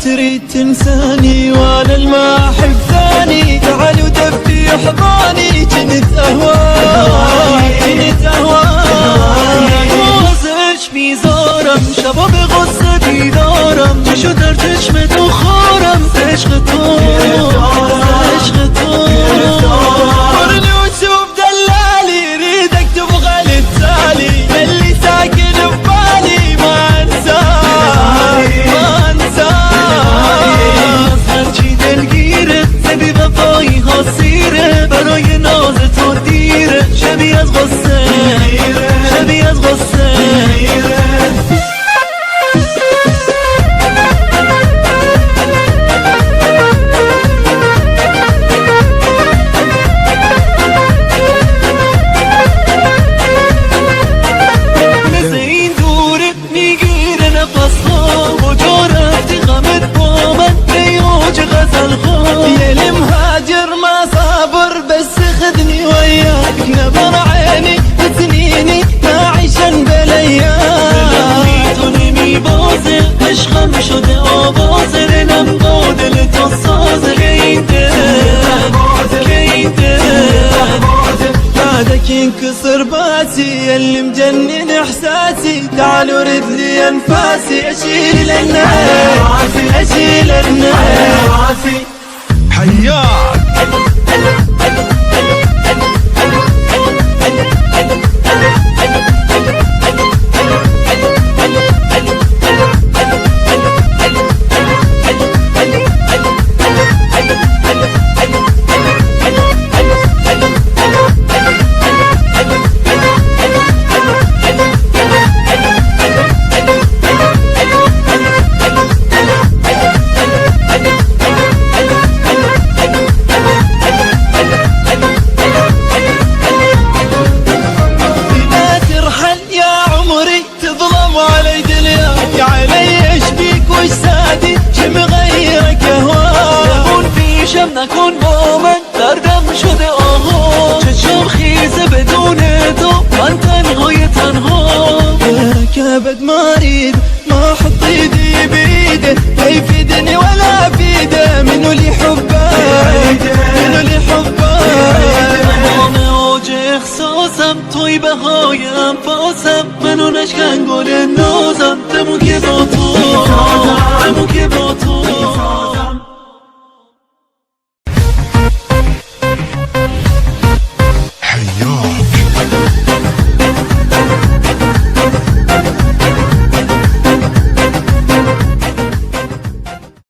تريد تنساني وانا الما احب ثاني، تعال ودفي احضاني كنت اهواك غصش في زارم شباب غصة دارم شو دردش متوخارم عشقتون ورني وتشوف دلالي ريدك تبغى للتالي اللي ساكن ببالي ما انساك هرچی دلگیره سبی وفایی ها سیره برای نازت و دیره شبیه از غصه مثل این دوره میگیره نفسها و جا رفتی غمت با من بیوج غزل خواه یه المهاجر ما صابر بس خذني وياك نظر عيني تسنيني نعيشن بالايام توني بازه عشقم شده آوازه نم بادل تو سازه كينته بعدك ينكسر باسي اللي مجنن احساسي تعال ورد لي انفاسي اشيل الناس حياك نکن با من دردم شده آها چشم خیزه بدون تو من تنها كبد مريض ما حط ايدي بيده لا يفيدني ولا افيده منو اللي حبه تمام اوج احساسم توی بهای انفاسم منو نشکن گل نازم دمو که با تو